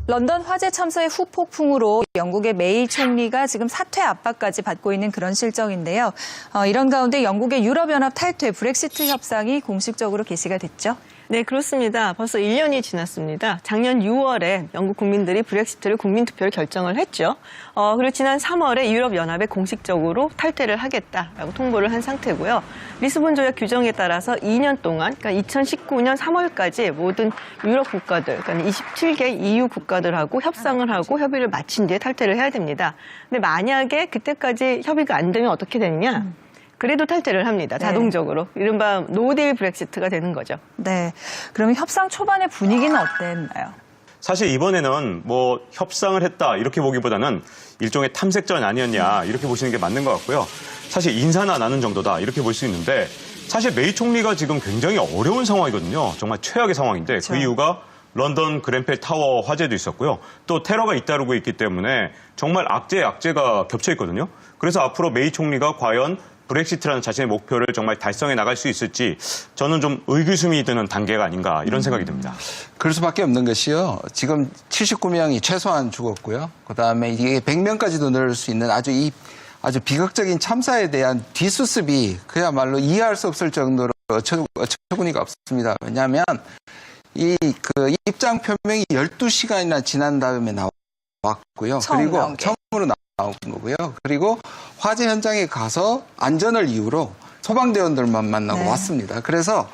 런던 화재 참사의 후폭풍으로 영국의 메이 총리가 지금 사퇴 압박까지 받고 있는 그런 실정인데요. 이런 가운데 영국의 유럽연합 탈퇴 브렉시트 협상이 공식적으로 게시가 됐죠. 네, 그렇습니다. 벌써 1년이 지났습니다. 작년 6월에 영국 국민들이 브렉시트를 국민투표로 결정을 했죠. 그리고 지난 3월에 유럽연합에 공식적으로 탈퇴를 하겠다라고 통보를 한 상태고요. 리스본 조약 규정에 따라서 2년 동안, 그러니까 2019년 3월까지 모든 유럽 국가들, 그러니까 27개 EU 국가들하고 협상을 하고 협의를 마친 뒤에 탈퇴를 해야 됩니다. 근데 만약에 그때까지 협의가 안 되면 어떻게 되느냐? 그래도 탈퇴를 합니다. 자동적으로. 이른바 노딜 브렉시트가 되는 거죠. 네. 그러면 협상 초반의 분위기는 어땠나요? 사실 이번에는 뭐 협상을 했다 이렇게 보기보다는 일종의 탐색전 아니었냐 이렇게 보시는 게 맞는 것 같고요. 사실 인사나 나눈 정도다 이렇게 볼 수 있는데 사실 메이 총리가 지금 굉장히 어려운 상황이거든요. 정말 최악의 상황인데 그렇죠. 그 이유가 런던 그ren펠 타워 화재도 있었고요. 또 테러가 잇따르고 있기 때문에 정말 악재에 악재가 겹쳐 있거든요. 그래서 앞으로 메이 총리가 과연 브렉시트라는 자신의 목표를 정말 달성해 나갈 수 있을지 저는 좀 의구심이 드는 단계가 아닌가 이런 생각이 듭니다. 그럴 수밖에 없는 것이요. 지금 79명이 최소한 죽었고요. 그다음에 이게 100명까지도 늘을 수 있는 아주 비극적인 참사에 대한 뒷수습이 그야말로 이해할 수 없을 정도로 어처구니가 없습니다. 왜냐하면 그 입장 표명이 12시간이나 지난 다음에 나왔고요. 그리고 처음으로 나온 거고요. 그리고 화재 현장에 가서 안전을 이유로 소방대원들만 만나고 왔습니다. 그래서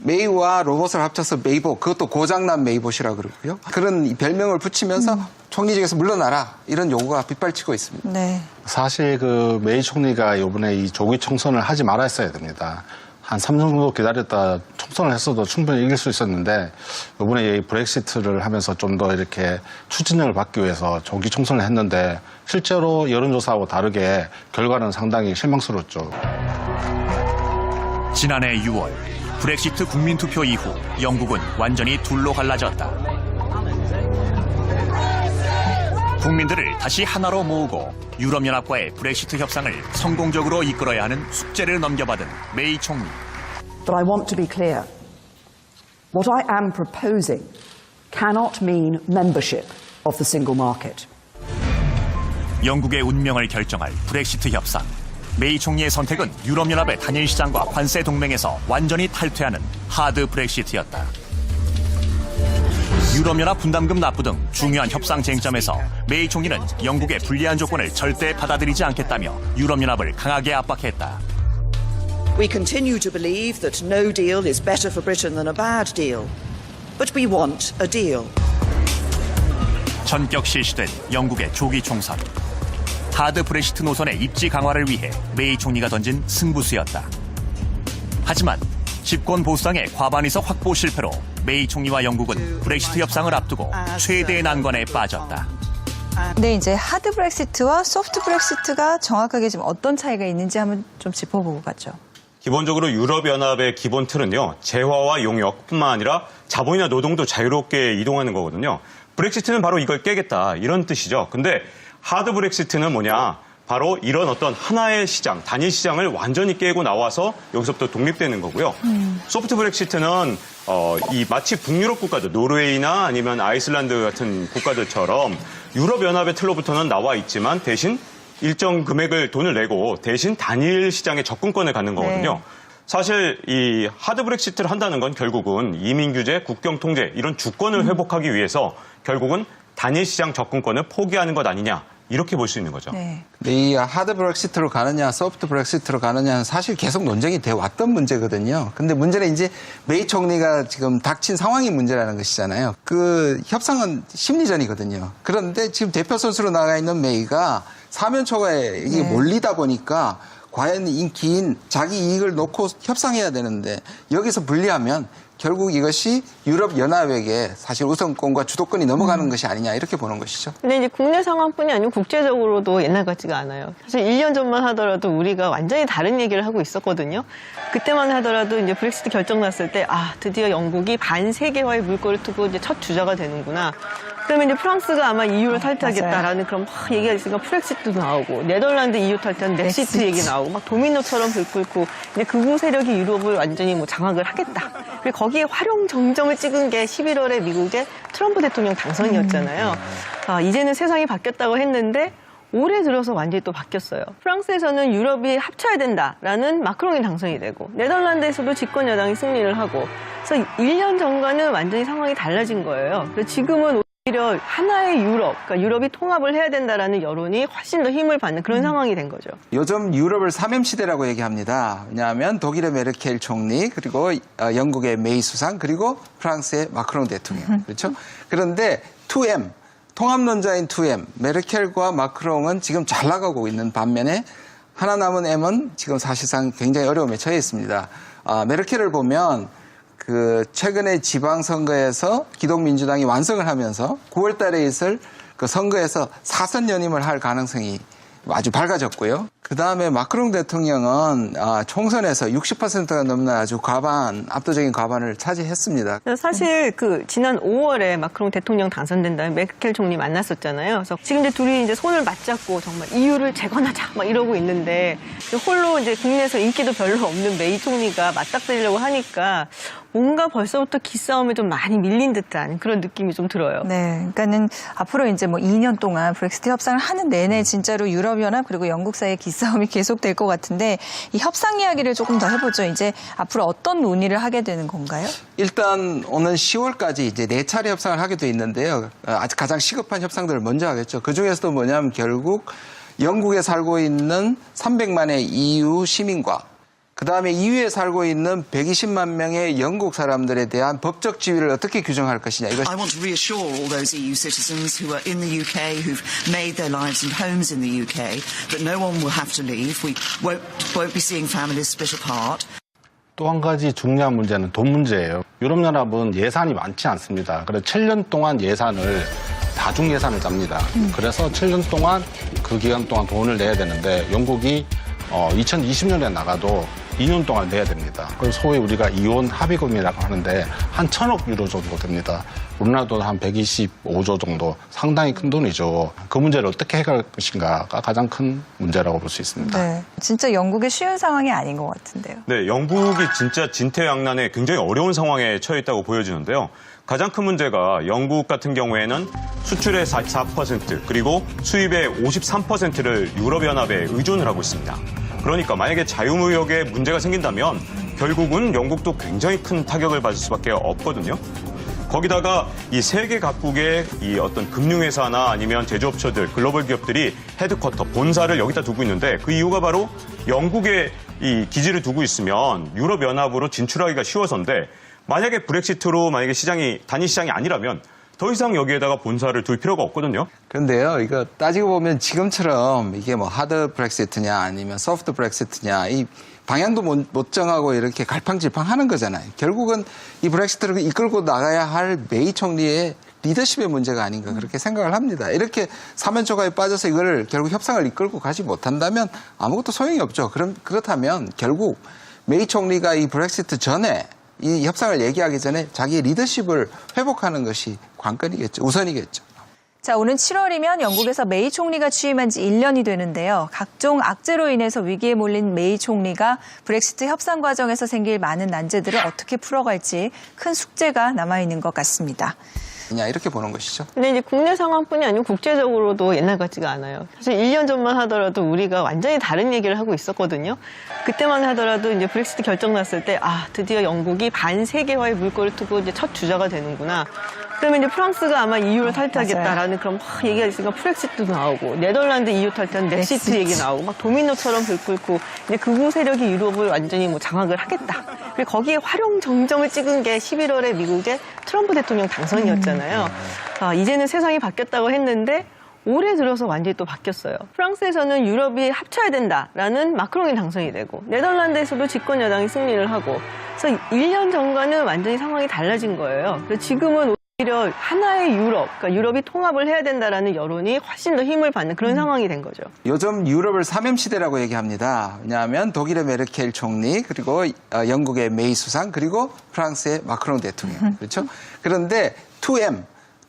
메이와 로봇을 합쳐서 메이봇, 그것도 고장난 메이봇이라고 그러고요. 그런 별명을 붙이면서 총리직에서 물러나라 이런 요구가 빗발치고 있습니다. 네. 사실 그 메이 총리가 이번에 이 조기 총선을 하지 말았어야 됩니다. 한 3년 정도 기다렸다 총선을 했어도 충분히 이길 수 있었는데 이번에 이 브렉시트를 하면서 좀 더 이렇게 추진력을 받기 위해서 조기 총선을 했는데 실제로 여론조사하고 다르게 결과는 상당히 실망스러웠죠. 지난해 6월 브렉시트 국민투표 이후 영국은 완전히 둘로 갈라졌다. 국민들을 다시 하나로 모으고 유럽연합과의 브렉시트 협상을 성공적으로 이끌어야 하는 숙제를 넘겨받은 메이 총리. But I want to be clear. What I am proposing cannot mean membership of the single market. 영국의 운명을 결정할 브렉시트 협상. 메이 총리의 선택은 유럽연합의 단일 시장과 관세 동맹에서 완전히 탈퇴하는 하드 브렉시트였다. 유럽연합 분담금 납부 등 중요한 협상 쟁점에서 메이 총리는 영국의 불리한 조건을 절대 받아들이지 않겠다며 유럽연합을 강하게 압박했다. We continue to believe that no deal is better for Britain than a bad deal. But we want a deal. 전격 실시된 영국의 조기 총선. 하드 브렉시트 노선의 입지 강화를 위해 메이 총리가 던진 승부수였다. 하지만 집권 보수당의 과반 의석 확보 실패로 메이 총리와 영국은 브렉시트 협상을 앞두고 최대의 난관에 빠졌다. 네, 이제 하드 브렉시트와 소프트 브렉시트가 정확하게 지금 어떤 차이가 있는지 한번 좀 짚어보고 가죠. 기본적으로 유럽연합의 기본 틀은요. 재화와 용역뿐만 아니라 자본이나 노동도 자유롭게 이동하는 거거든요. 브렉시트는 바로 이걸 깨겠다 이런 뜻이죠. 근데 하드 브렉시트는 뭐냐? 바로 이런 어떤 하나의 시장, 단일 시장을 완전히 깨고 나와서 여기서부터 독립되는 거고요. 소프트 브렉시트는 이 마치 북유럽 국가들, 노르웨이나 아니면 아이슬란드 같은 국가들처럼 유럽연합의 틀로부터는 나와 있지만 대신 일정 금액을 돈을 내고 대신 단일 시장의 접근권을 갖는 거거든요. 사실 이 하드 브렉시트를 한다는 건 결국은 이민 규제, 국경 통제 이런 주권을 회복하기 위해서 결국은 단일 시장 접근권을 포기하는 것 아니냐. 이렇게 볼 수 있는 거죠. 네. 이 하드 브렉시트로 가느냐, 소프트 브렉시트로 가느냐는 사실 계속 논쟁이 돼 왔던 문제거든요. 근데 문제는 이제 메이 총리가 지금 닥친 상황이 문제라는 것이잖아요. 그 협상은 심리전이거든요. 그런데 지금 대표 선수로 나가 있는 메이가 사면초가에 이게 몰리다 보니까 과연 긴 자기 이익을 놓고 협상해야 되는데 여기서 불리하면 결국 이것이 유럽연합에게 사실 우선권과 주도권이 넘어가는 것이 아니냐 이렇게 보는 것이죠. 근데 이제 국내 상황뿐이 아니고 국제적으로도 옛날 같지가 않아요. 사실 1년 전만 하더라도 우리가 완전히 다른 얘기를 하고 있었거든요. 그때만 하더라도 이제 브렉시트 결정 났을 때 드디어 영국이 반세계화의 물꼬를 트고 이제 첫 주자가 되는구나. 그러면 이제 프랑스가 아마 EU를 탈퇴하겠다라는 그런 막 얘기가 있으니까 프렉시트도 나오고, 네덜란드 EU 탈퇴한 넥시트 얘기 나오고, 막 도미노처럼 불끓고, 이제 극우 세력이 유럽을 완전히 뭐 장악을 하겠다. 그리고 거기에 활용 정점을 찍은 게 11월에 미국의 트럼프 대통령 당선이었잖아요. 이제는 세상이 바뀌었다고 했는데 올해 들어서 완전히 또 바뀌었어요. 프랑스에서는 유럽이 합쳐야 된다라는 마크롱이 당선이 되고, 네덜란드에서도 집권 여당이 승리를 하고, 그래서 1년 전과는 완전히 상황이 달라진 거예요. 그래서 지금은 오히려 하나의 유럽, 그러니까 유럽이 통합을 해야 된다라는 여론이 훨씬 더 힘을 받는 그런 상황이 된 거죠. 요즘 유럽을 3M 시대라고 얘기합니다. 왜냐하면 독일의 메르켈 총리, 그리고 영국의 메이 수상, 그리고 프랑스의 마크롱 대통령. 그렇죠? 그런데 2M, 통합론자인 2M, 메르켈과 마크롱은 지금 잘 나가고 있는 반면에 하나 남은 M은 지금 사실상 굉장히 어려움에 처해 있습니다. 메르켈을 보면 최근에 지방선거에서 기독민주당이 완성을 하면서 9월 달에 있을 그 선거에서 사선 연임을 할 가능성이 아주 밝아졌고요. 그 다음에 마크롱 대통령은 총선에서 60%가 넘는 아주 압도적인 과반을 차지했습니다. 사실 지난 5월에 마크롱 대통령 당선된 다음에 메르켈 총리 만났었잖아요. 그래서 지금 이제 둘이 이제 손을 맞잡고 정말 EU를 재건하자 막 이러고 있는데, 홀로 이제 국내에서 인기도 별로 없는 메이 총리가 맞닥뜨리려고 하니까 뭔가 벌써부터 기싸움에 좀 많이 밀린 듯한 그런 느낌이 좀 들어요. 네, 그러니까는 앞으로 이제 뭐 2년 동안 브렉시트 협상을 하는 내내 진짜로 유럽연합 그리고 영국 사이의 기싸움이 계속될 것 같은데, 이 협상 이야기를 조금 더 해보죠. 이제 앞으로 어떤 논의를 하게 되는 건가요? 일단 오는 10월까지 이제 4차례 협상을 하게 돼 있는데요. 아직 가장 시급한 협상들을 먼저 하겠죠. 그 중에서도 뭐냐면 결국 영국에 살고 있는 300만의 EU 시민과 그다음에 EU에 살고 있는 120만 명의 영국 사람들에 대한 법적 지위를 어떻게 규정할 것이냐. I want to reassure all those EU citizens who are in the UK, who've made their lives and homes in the UK, that no one will have to leave. We won't be seeing families split apart. 또 한 가지 중요한 문제는 돈 문제예요. 유럽연합은 예산이 많지 않습니다. 그래서 7년 동안 예산을 다중 예산을 짭니다. 그래서 7년 동안 그 기간 동안 돈을 내야 되는데, 영국이 2020년에 나가도 2년 동안 내야 됩니다. 그래서 소위 우리가 이혼 합의금이라고 하는데 한 1,000억 유로 정도 됩니다. 우리나라도 한 125조 정도, 상당히 큰 돈이죠. 그 문제를 어떻게 해결할 것인가가 가장 큰 문제라고 볼 수 있습니다. 네, 진짜 영국의 쉬운 상황이 아닌 것 같은데요. 네, 영국이 진짜 진퇴양난에 굉장히 어려운 상황에 처해 있다고 보여지는데요. 가장 큰 문제가 영국 같은 경우에는 수출의 44% 그리고 수입의 53%를 유럽연합에 의존을 하고 있습니다. 그러니까 만약에 자유무역에 문제가 생긴다면 결국은 영국도 굉장히 큰 타격을 받을 수밖에 없거든요. 거기다가 이 세계 각국의 이 어떤 금융회사나 아니면 제조업체들, 글로벌 기업들이 헤드쿼터, 본사를 여기다 두고 있는데, 그 이유가 바로 영국에 이 기지를 두고 있으면 유럽연합으로 진출하기가 쉬워서인데, 만약에 브렉시트로 단위 시장이 아니라면 더 이상 여기에다가 본사를 둘 필요가 없거든요. 그런데요, 이거 따지고 보면 지금처럼 이게 뭐 하드 브렉시트냐 아니면 소프트 브렉시트냐, 이 방향도 못 정하고 이렇게 갈팡질팡 하는 거잖아요. 결국은 이 브렉시트를 이끌고 나가야 할 메이 총리의 리더십의 문제가 아닌가 그렇게 생각을 합니다. 이렇게 사면초가에 빠져서 이걸 결국 협상을 이끌고 가지 못한다면 아무것도 소용이 없죠. 그렇다면 결국 메이 총리가 이 브렉시트 전에 이 협상을 얘기하기 전에 자기의 리더십을 회복하는 것이 관건이겠죠. 우선이겠죠. 자, 오는 7월이면 영국에서 메이 총리가 취임한 지 1년이 되는데요. 각종 악재로 인해서 위기에 몰린 메이 총리가 브렉시트 협상 과정에서 생길 많은 난제들을 어떻게 풀어갈지 큰 숙제가 남아있는 것 같습니다. 이렇게 보는 것이죠. 근데 이제 국내 상황뿐이 아니고 국제적으로도 옛날 같지가 않아요. 사실 1년 전만 하더라도 우리가 완전히 다른 얘기를 하고 있었거든요. 그때만 하더라도 이제 브렉시트 결정 났을 때, 드디어 영국이 반세계화의 물꼬를 트고 이제 첫 주자가 되는구나. 그러면 이제 프랑스가 아마 EU를 탈퇴하겠다라는 그런 막 얘기가 있으니까 프렉시트도 나오고, 네덜란드 EU 탈퇴한 넥시트 얘기 나오고, 막 도미노처럼 불끓고, 이제 극우 세력이 유럽을 완전히 뭐 장악을 하겠다. 그리고 거기에 활용 정점을 찍은 게 11월에 미국의 트럼프 대통령 당선이었잖아요. 이제는 세상이 바뀌었다고 했는데 올해 들어서 완전히 또 바뀌었어요. 프랑스에서는 유럽이 합쳐야 된다라는 마크롱이 당선이 되고, 네덜란드에서도 집권 여당이 승리를 하고, 그래서 1년 전과는 완전히 상황이 달라진 거예요. 그래서 지금은 오히려 하나의 유럽, 그러니까 유럽이 통합을 해야 된다라는 여론이 훨씬 더 힘을 받는 그런 상황이 된 거죠. 요즘 유럽을 3M 시대라고 얘기합니다. 왜냐하면 독일의 메르켈 총리, 그리고 영국의 메이 수상, 그리고 프랑스의 마크롱 대통령. 그렇죠? 그런데 2M,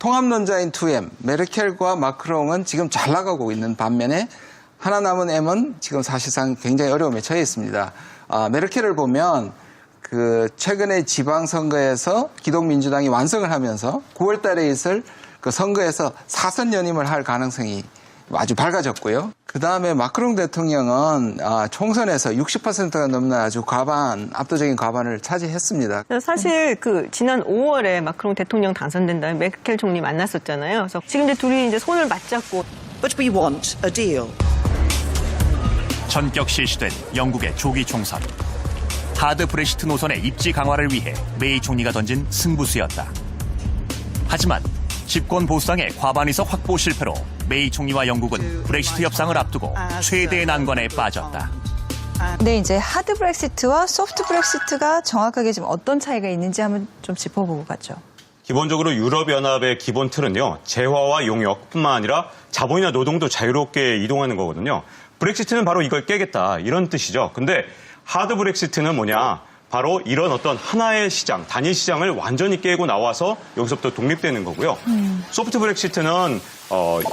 통합론자인 2M, 메르켈과 마크롱은 지금 잘 나가고 있는 반면에 하나 남은 M은 지금 사실상 굉장히 어려움에 처해 있습니다. 메르켈을 보면 그 최근에 지방선거에서 기독민주당이 완성을 하면서 9월 달에 있을 그 선거에서 4선 연임을 할 가능성이 아주 밝아졌고요. 그 다음에 마크롱 대통령은 총선에서 60%가 넘는 아주 압도적인 과반을 차지했습니다. 사실 그 지난 5월에 마크롱 대통령 당선된 다음에 메르켈 총리 만났었잖아요. 그래서 지금 이제 둘이 이제 손을 맞잡고 But we want a deal. 전격 실시된 영국의 조기 총선. 하드 브렉시트 노선의 입지 강화를 위해 메이 총리가 던진 승부수였다. 하지만 집권 보수당의 과반 의석 확보 실패로 메이 총리와 영국은 브렉시트 협상을 앞두고 최대의 난관에 빠졌다. 네, 이제 하드 브렉시트와 소프트 브렉시트가 정확하게 지금 어떤 차이가 있는지 한번 좀 짚어보고 가죠. 기본적으로 유럽연합의 기본 틀은요, 재화와 용역뿐만 아니라 자본이나 노동도 자유롭게 이동하는 거거든요. 브렉시트는 바로 이걸 깨겠다, 이런 뜻이죠. 근데 하드 브렉시트는 뭐냐? 바로 이런 어떤 하나의 시장, 단일 시장을 완전히 깨고 나와서 여기서부터 독립되는 거고요. 소프트 브렉시트는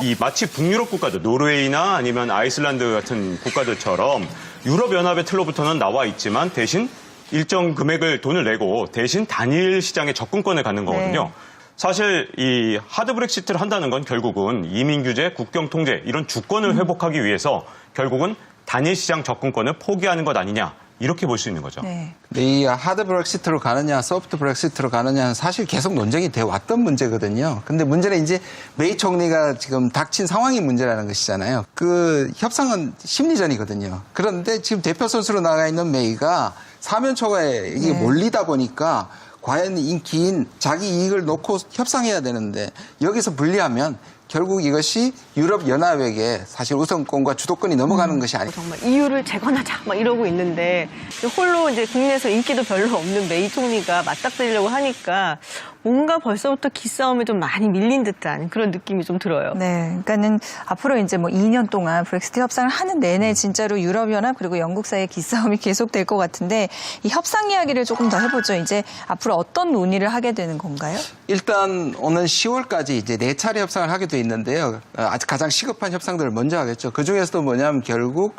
이 마치 북유럽 국가들, 노르웨이나 아니면 아이슬란드 같은 국가들처럼 유럽연합의 틀로부터는 나와 있지만 대신 일정 금액을 돈을 내고 대신 단일 시장의 접근권을 갖는 거거든요. 네. 사실 이 하드 브렉시트를 한다는 건 결국은 이민 규제, 국경 통제 이런 주권을 회복하기 위해서 결국은 단일 시장 접근권을 포기하는 것 아니냐. 이렇게 볼 수 있는 거죠. 네. 근데 이 하드 브렉시트로 가느냐, 소프트 브렉시트로 가느냐는 사실 계속 논쟁이 돼 왔던 문제거든요. 근데 문제는 이제 메이 총리가 지금 닥친 상황이 문제라는 것이잖아요. 그 협상은 심리전이거든요. 그런데 지금 대표 선수로 나가 있는 메이가 사면 초과에 이게 몰리다 보니까 과연 긴 자기 이익을 놓고 협상해야 되는데 여기서 불리하면 결국 이것이 유럽연합에게 사실 우선권과 주도권이 넘어가는 것이 아니고 정말 이유를 재건하자 막 이러고 있는데 홀로 이제 국내에서 인기도 별로 없는 메이 총리가 맞닥뜨리려고 하니까 뭔가 벌써부터 기싸움에 좀 많이 밀린 듯한 그런 느낌이 좀 들어요. 네, 그러니까는 앞으로 이제 뭐 2년 동안 브렉시트 협상을 하는 내내 진짜로 유럽연합 그리고 영국 사이의 기싸움이 계속될 것 같은데 이 협상 이야기를 조금 더 해보죠. 이제 앞으로 어떤 논의를 하게 되는 건가요? 일단 오는 10월까지 이제 4차례 협상을 하게 돼 있는데요. 아주 가장 시급한 협상들을 먼저 하겠죠. 그 중에서도 뭐냐면 결국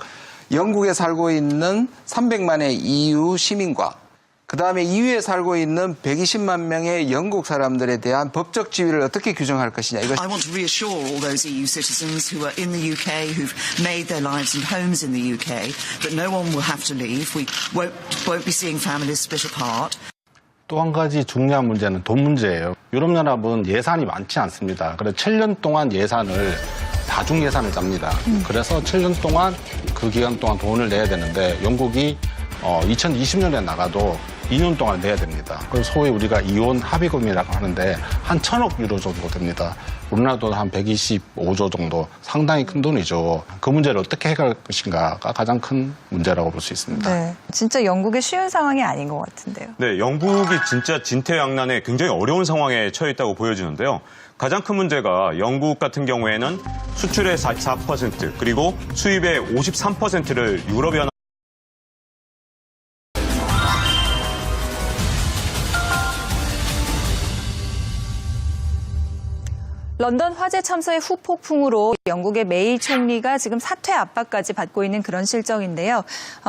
영국에 살고 있는 300만의 EU 시민과 그다음에 EU에 살고 있는 120만 명의 영국 사람들에 대한 법적 지위를 어떻게 규정할 것이냐. 이것 I want to reassure all those EU citizens who are in the UK, who've made their lives and homes in the UK, that no one will have to leave. We won't be seeing families split apart. 또 한 가지 중요한 문제는 돈 문제예요. 유럽연합은 예산이 많지 않습니다. 그래서 7년 동안 예산을 다중 예산을 짭니다. 그래서 7년 동안 그 기간 동안 돈을 내야 되는데 영국이 2020년에 나가도 2년 동안 내야 됩니다. 그래서 소위 우리가 이혼 합의금이라고 하는데 한 1,000억 유로 정도 됩니다. 우리나라도 한 125조 정도 상당히 큰 돈이죠. 그 문제를 어떻게 해결할 것인가가 가장 큰 문제라고 볼 수 있습니다. 네, 진짜 영국의 쉬운 상황이 아닌 것 같은데요. 네, 영국이 진짜 진퇴양난에 굉장히 어려운 상황에 처해 있다고 보여지는데요. 가장 큰 문제가 영국 같은 경우에는 수출의 44% 그리고 수입의 53%를 유럽연합 런던 화재 참사의 후폭풍으로 영국의 메이 총리가 지금 사퇴 압박까지 받고 있는 그런 실정인데요.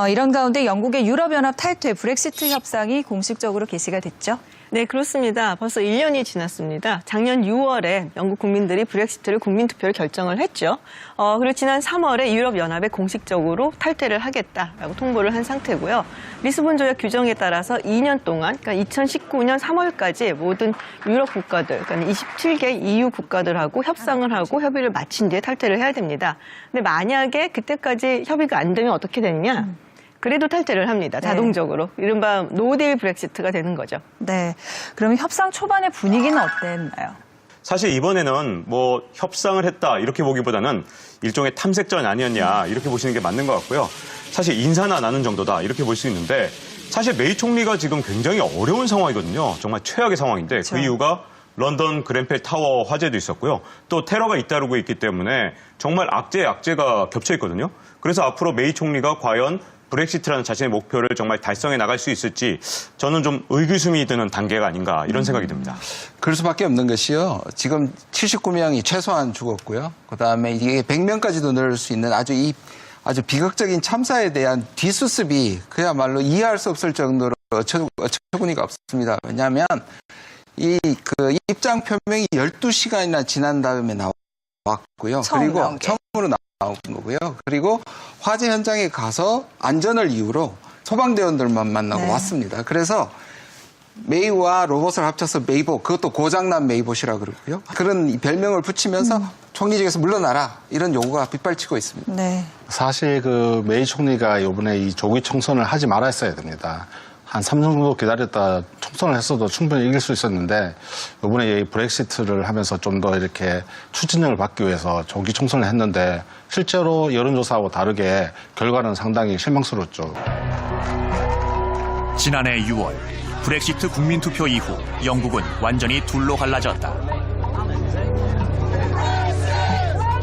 이런 가운데 영국의 유럽연합 탈퇴 브렉시트 협상이 공식적으로 개시가 됐죠. 네, 그렇습니다. 벌써 1년이 지났습니다. 작년 6월에 영국 국민들이 브렉시트를 국민투표로 결정을 했죠. 그리고 지난 3월에 유럽연합에 공식적으로 탈퇴를 하겠다라고 통보를 한 상태고요. 리스본 조약 규정에 따라서 2년 동안, 그러니까 2019년 3월까지 모든 유럽 국가들, 그러니까 27개 EU 국가들하고 협상을 하고 협의를 마친 뒤에 탈퇴를 해야 됩니다. 근데 만약에 그때까지 협의가 안 되면 어떻게 되느냐? 그래도 탈퇴를 합니다. 자동적으로. 이른바 노딜 브렉시트가 되는 거죠. 네, 그러면 협상 초반의 분위기는 어땠나요? 사실 이번에는 뭐 협상을 했다 이렇게 보기보다는 일종의 탐색전 아니었냐 이렇게 보시는 게 맞는 것 같고요. 사실 인사나 나눈 정도다 이렇게 볼 수 있는데 사실 메이 총리가 지금 굉장히 어려운 상황이거든요. 정말 최악의 상황인데 그렇죠. 그 이유가 런던 그ren펠 타워 화재도 있었고요. 또 테러가 잇따르고 있기 때문에 정말 악재가 겹쳐 있거든요. 그래서 앞으로 메이 총리가 과연 브렉시트라는 자신의 목표를 정말 달성해 나갈 수 있을지 저는 좀 의구심이 드는 단계가 아닌가 이런 생각이 듭니다. 그럴 수밖에 없는 것이요. 지금 79명이 최소한 죽었고요. 그다음에 이게 100명까지도 늘을 수 있는 아주 비극적인 참사에 대한 뒷수습이 그야말로 이해할 수 없을 정도로 어처구니가 없습니다. 왜냐하면 이 입장 표명이 12시간이나 지난 다음에 나왔고요. 그리고 처음으로 나온 거고요. 그리고 화재 현장에 가서 안전을 이유로 소방대원들만 만나고 왔습니다. 그래서 메이와 로봇을 합쳐서 메이봇, 그것도 고장난 메이봇이라 그러고요. 그런 별명을 붙이면서 총리직에서 물러나라 이런 요구가 빗발치고 있습니다. 네. 사실 메이 총리가 이번에 이 조기 총선을 하지 말았어야 됩니다. 한 3년 정도 기다렸다 총선을 했어도 충분히 이길 수 있었는데 이번에 이 브렉시트를 하면서 좀 더 이렇게 추진력을 받기 위해서 조기 총선을 했는데 실제로 여론조사하고 다르게 결과는 상당히 실망스러웠죠. 지난해 6월 브렉시트 국민투표 이후 영국은 완전히 둘로 갈라졌다.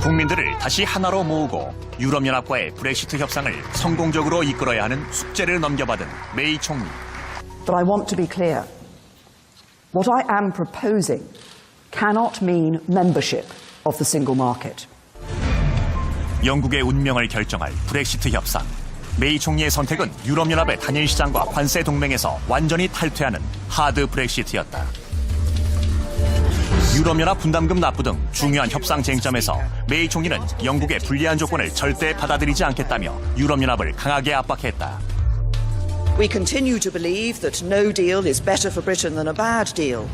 국민들을 다시 하나로 모으고 유럽연합과의 브렉시트 협상을 성공적으로 이끌어야 하는 숙제를 넘겨받은 메이 총리. But I want to be clear. What I am proposing cannot mean membership of the single market. 영국의 운명을 결정할 브렉시트 협상. 메이 총리의 선택은 유럽연합의 단일 시장과 관세 동맹에서 완전히 탈퇴하는 하드 브렉시트였다. 유럽연합 분담금 납부 등 중요한 협상 쟁점에서 메이 총리는 영국의 불리한 조건을 절대 받아들이지 않겠다며 유럽연합을 강하게 압박했다. We continue to believe that no deal is better for Britain than a bad deal.